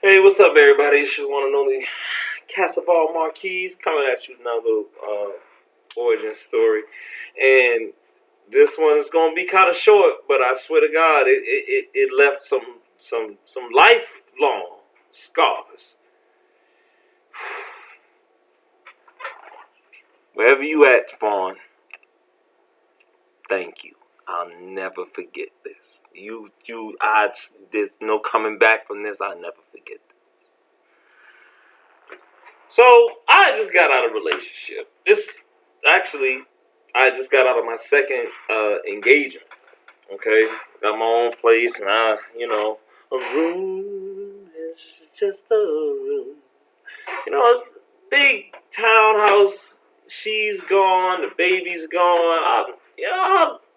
Hey, what's up, everybody? It's your one and only Casabal Marquise coming at you another origin story, and this one is gonna be kind of short, but I swear to God, it left some lifelong scars. Wherever you at, Spawn, thank you. I'll never forget this. There's no coming back from this. I'll never forget this. So I just got out of a relationship. I just got out of my second engagement. Okay, got my own place, and a room is just a room. It's a big townhouse. She's gone. The baby's gone.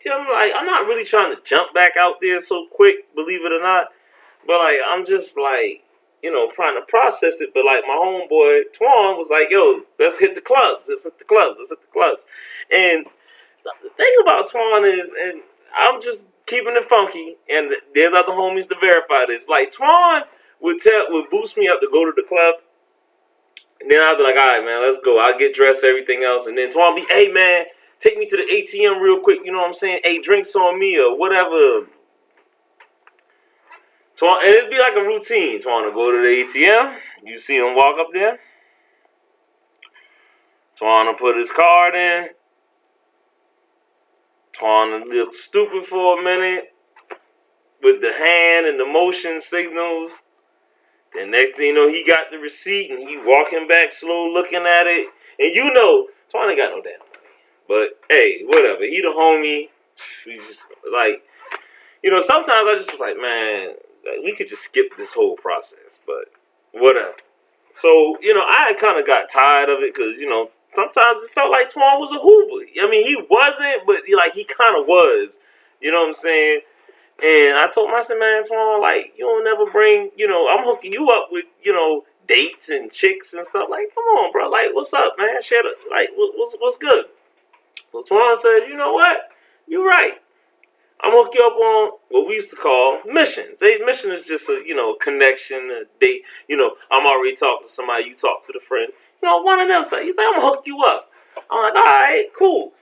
I'm not really trying to jump back out there so quick, believe it or not. But I'm just trying to process it. But my homeboy Twan was like, "Yo, let's hit the clubs. Let's hit the clubs. Let's hit the clubs." And the thing about Twan is, and I'm just keeping it funky, and there's other homies to verify this. Twan would boost me up to go to the club, and then I'd be like, "All right, man, let's go." I'll get dressed, everything else, and then Twan be, "Hey, man, take me to the ATM real quick." You know what I'm saying? Hey, drinks on me or whatever. And it'd be like a routine. Trying to go to the ATM. You see him walk up there. Trying to put his card in. Trying to look stupid for a minute with the hand and the motion signals. Then next thing you know, he got the receipt and he walking back slow looking at it. And Twan ain't got no damn money. But hey, whatever. He the homie. He's just sometimes I just was like, man, we could just skip this whole process, but whatever. So, I kind of got tired of it because, sometimes it felt like Twan was a hoover. I mean, he wasn't, but he kind of was. You know what I'm saying? And I told him, I said, man, Twan, you don't never bring, I'm hooking you up with, dates and chicks and stuff. Come on, bro. What's up, man? Share it. What's good? So Twan said, you know what? You're right. I'm gonna hook you up on what we used to call missions. Mission is just a connection, a date. I'm already talking to somebody. You talk to the friends. One of them say, he's like, I'm gonna hook you up. I'm like, all right, cool.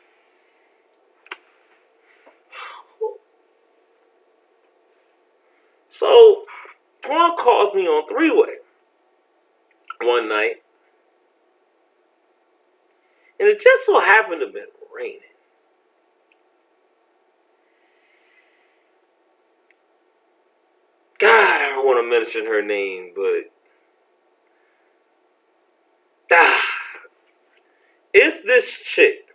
So Twan calls me on three-way one night, and it just so happened to have been raining. God, I don't want to mention her name, but it's this chick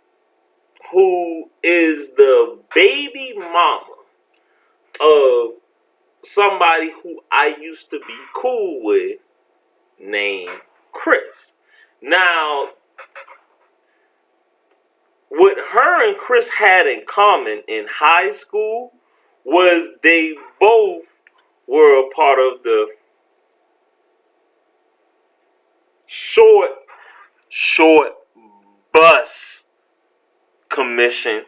who is the baby mama of somebody who I used to be cool with named Chris. Now, what her and Chris had in common in high school was they both were a part of the short bus commission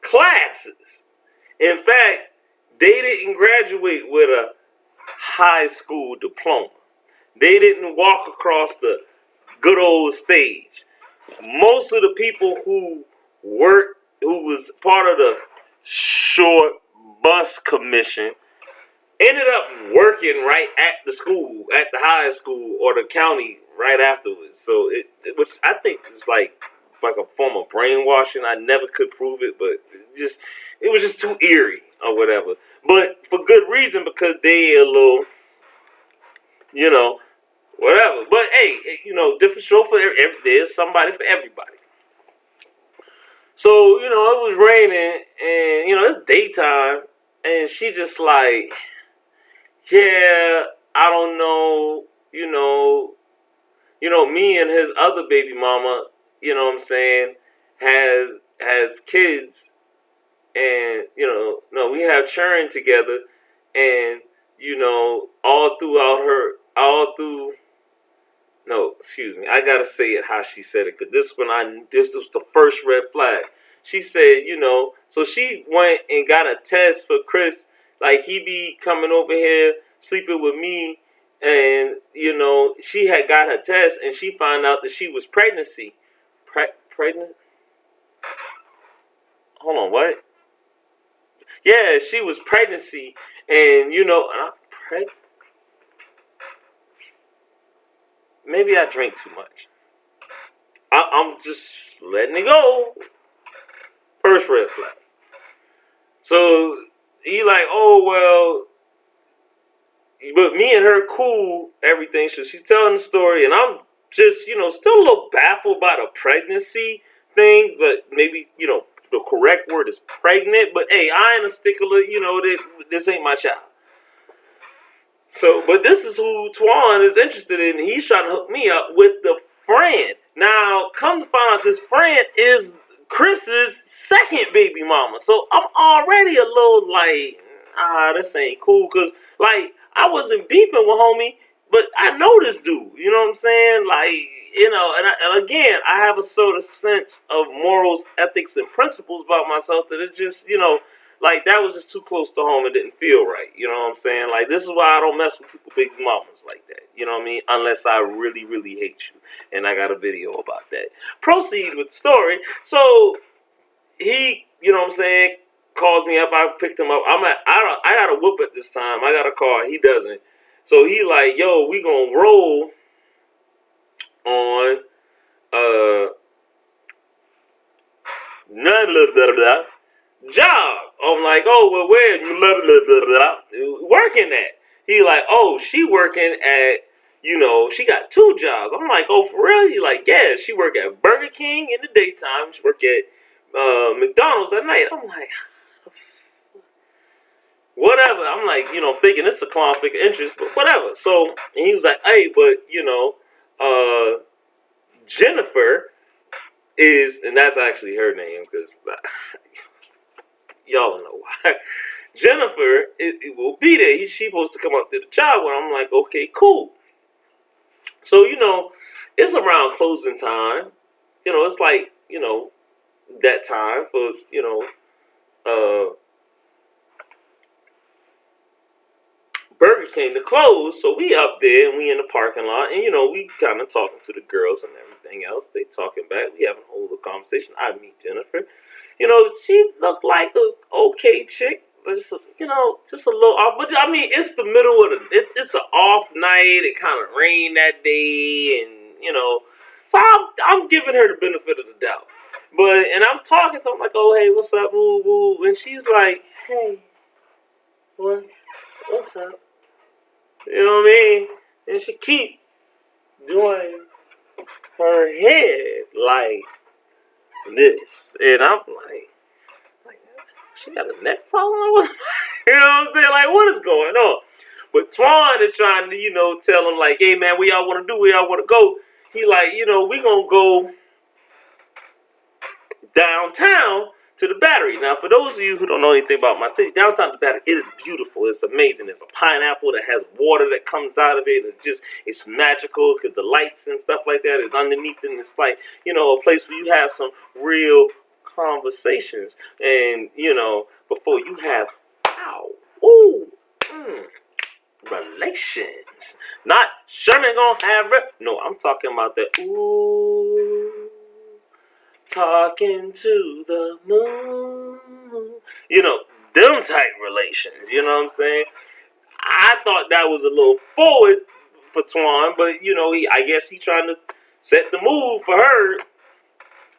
classes. In fact, they didn't graduate with a high school diploma. They didn't walk across the good old stage. Most of the people who was part of the short bus commission, ended up working right at the school, at the high school or the county right afterwards. So which I think is like a form of brainwashing. I never could prove it, but it was just too eerie or whatever. But for good reason, because they a little, whatever. But hey, different show for there's somebody for everybody. So, it was raining and, it's daytime and she just like, yeah, I don't know, me and his other baby mama, what I'm saying, has kids and, no, we have children together and, no, excuse me, I gotta say it how she said it, because this was the first red flag. She said, so she went and got a test for Chris, like he be coming over here, sleeping with me, and she had got her test, and she found out that she was pregnant. Hold on, what? Yeah, she was pregnancy, and maybe I drink too much. I'm just letting it go. First red flag. So he like, oh well, but me and her cool, everything. So she's telling the story, and I'm just, still a little baffled by the pregnancy thing. But maybe, the correct word is pregnant. But hey, I ain't a stickler. That this ain't my child. So, but this is who Twan is interested in. He's trying to hook me up with the friend. Now, come to find out, this friend is Chris's second baby mama. So I'm already a little like, this ain't cool. Because, like, I wasn't beefing with homie, but I know this dude. You know what I'm saying? Like, and again, I have a sort of sense of morals, ethics, and principles about myself that it's just, like, that was just too close to home and didn't feel right. You know what I'm saying? Like, this is why I don't mess with people, big mamas like that. You know what I mean? Unless I really, really hate you. And I got a video about that. Proceed with the story. So, he, you know what I'm saying, calls me up. I picked him up. I got a whoop at this time. I got a car. He doesn't. So, he like, yo, we gonna roll on, job. I'm like, oh, well, where you working at? He like, oh, she working at, she got 2 jobs. I'm like, oh, for real? He like, yeah, she work at Burger King in the daytime. She work at McDonald's at night. I'm like, whatever. I'm like, thinking it's a conflict of interest, but whatever. So, and he was like, hey, but, Jennifer is, and that's actually her name, because y'all don't know why. Jennifer, it will be there. She's supposed to come up to the job when I'm like, okay, cool. So, it's around closing time. It's like, that time for, Burger King to close. So we up there and we in the parking lot, and we kind of talking to the girls and everything else. They talking back. We having a whole little conversation. I meet Jennifer. She looked like a okay chick. Just, just a little off. But I mean, it's the middle of it's an off night. It kind of rained that day, and so I'm giving her the benefit of the doubt. And I'm talking to her, I'm like, oh hey, what's up, woo woo, and she's like, hey, what's up? You know what I mean? And she keeps doing her head like this, and I'm like, she got a neck problem? You know what I'm saying? Like, what is going on? But Twan is trying to, tell him, like, hey, man, where y'all want to do? Where y'all want to go? He like, we going to go downtown to the Battery. Now, for those of you who don't know anything about my city, downtown to the Battery, it is beautiful. It's amazing. There's a pineapple that has water that comes out of it. It's magical because the lights and stuff like that is underneath it. And it's like, a place where you have some real conversations. And, before you have, relations. Not Sherman gonna have no, I'm talking about that talking to the moon. Them type relations. You know what I'm saying? I thought that was a little forward for Twan, but I guess he trying to set the mood for her.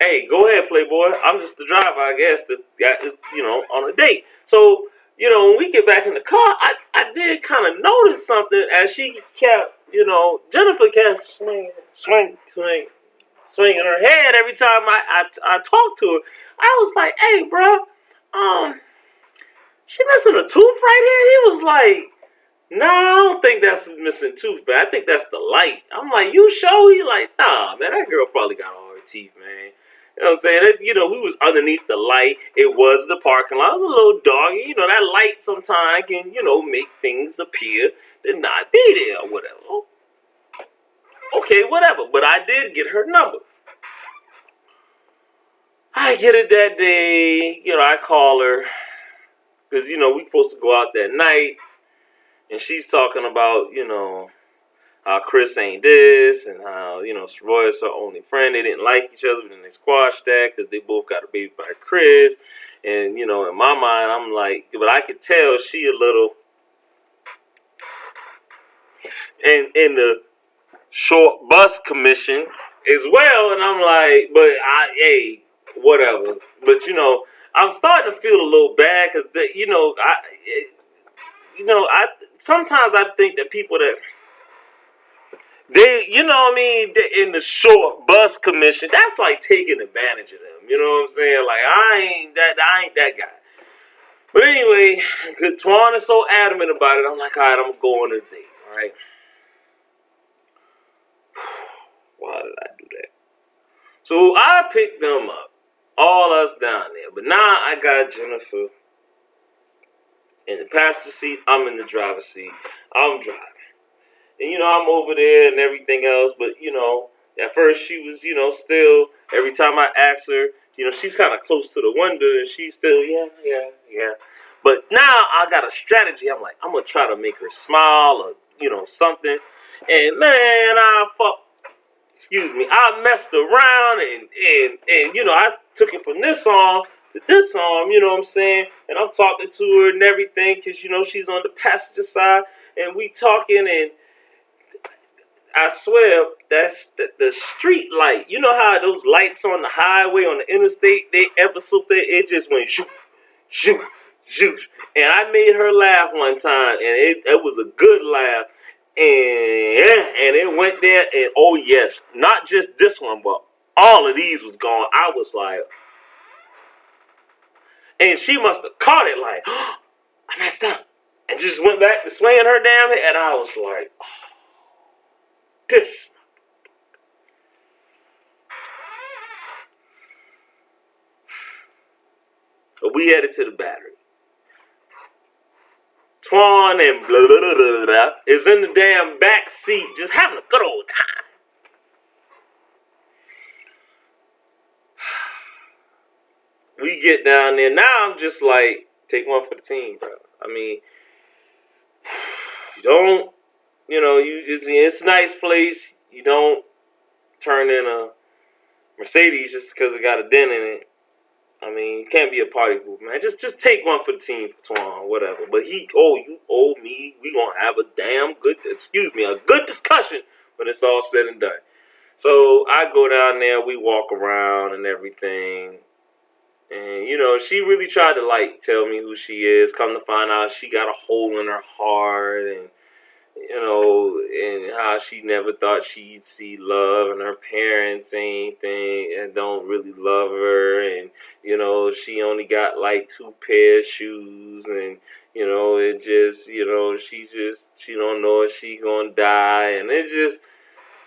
Hey, go ahead, Playboy. I'm just the driver, I guess, that got this, on a date. So, when we get back in the car, I did kind of notice something as she kept, Jennifer kept swinging her head every time I talked to her. I was like, hey, bro, she missing a tooth right here? He was like, no, I don't think that's a missing tooth, man. I think that's the light. I'm like, you sure? He like, nah, man, that girl probably got all her teeth, man. You know what I'm saying? We was underneath the light. It was the parking lot. It was a little dark. That light sometimes can, make things appear to not be there or whatever. Okay, whatever. But I did get her number. I get it that day. I call her. Because, we supposed to go out that night. And she's talking about, how Chris ain't this, and how, Roy is her only friend. They didn't like each other, but then they squashed that because they both got a baby by Chris. And, in my mind, I'm like, but I could tell she a little, and in the short bus commission as well. And I'm like, but hey, whatever. But, I'm starting to feel a little bad because, I sometimes I think that people that, they, in the short bus commission, that's like taking advantage of them. You know what I'm saying? Like, I ain't that guy. But anyway, Twan is so adamant about it. I'm like, all right, I'm going on a date. All right. Why did I do that? So I picked them up, all us down there. But now I got Jennifer in the passenger seat. I'm in the driver's seat. I'm driving. And, I'm over there and everything else. But, at first she was, still, every time I asked her, she's kind of close to the window and she's still, yeah. But now I got a strategy. I'm like, I'm going to try to make her smile or, something. And, man, I messed around and I took it from this arm to this arm, you know what I'm saying? And I'm talking to her and everything because, she's on the passenger side and we talking, and I swear that's the street light. You know how those lights on the highway, on the interstate, they ever so there, it just went shoot, shoot, shoot. And I made her laugh one time, and it was a good laugh. And it went there, and oh yes, not just this one, but all of these was gone. I was like, and she must have caught it like, oh, I messed up, and just went back to swinging her damn head. And I was like, oh, this. But we headed to the Battery. Twan and blah, blah, blah, blah, blah, is in the damn back seat, just having a good old time. We get down there. Now I'm just like, take one for the team, bro. I mean, you don't, it's a nice place. You don't turn in a Mercedes just because it got a dent in it. I mean, you can't be a party pooper, man. Just take one for the team for Twan, whatever. But you owe me. We gonna have a good discussion when it's all said and done. So I go down there, we walk around and everything. And, she really tried to, tell me who she is. Come to find out, she got a hole in her heart, and, and how she never thought she'd see love, and her parents and don't really love her, and, she only got, 2 pair of shoes, and, it just, she don't know if she gonna die, and it just,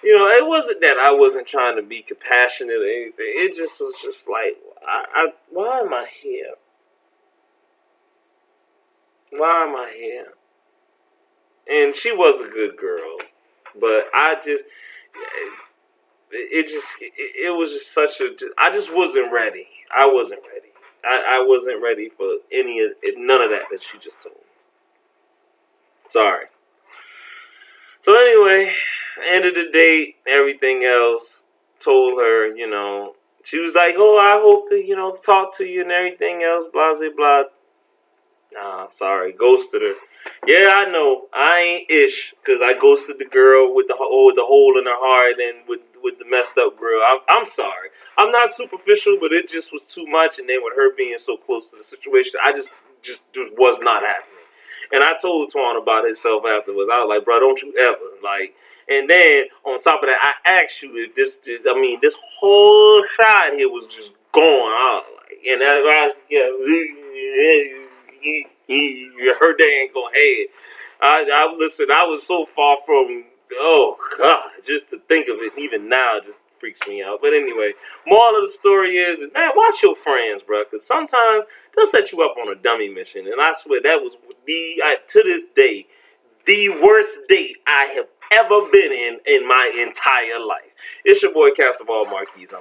it wasn't that I wasn't trying to be compassionate or anything. It just was just like, why am I here? Why am I here? And she was a good girl, but I just, it was just I just wasn't ready. I wasn't ready. I wasn't ready for none of that she just told me. Sorry. So anyway, end of the date, everything else, told her, she was like, oh, I hope to, talk to you and everything else, blah, blah, blah. Nah, sorry, ghosted her. Yeah, I know, I ain't ish, because I ghosted the girl with the hole in her heart and with the messed up girl. I'm sorry. I'm not superficial, but it just was too much, and then with her being so close to the situation, I just was not happening. And I told Twan about himself afterwards. I was like, bro, don't you ever, and then on top of that, I asked you if this whole shot here was just gone. I was like, and her day ain't gonna have it. Listen, I was so far from, oh God, just to think of it, even now, just freaks me out. But anyway, moral of the story is man, watch your friends, bro, because sometimes they'll set you up on a dummy mission. And I swear that was to this day, the worst date I have ever been in my entire life. It's your boy Castleval Marquis.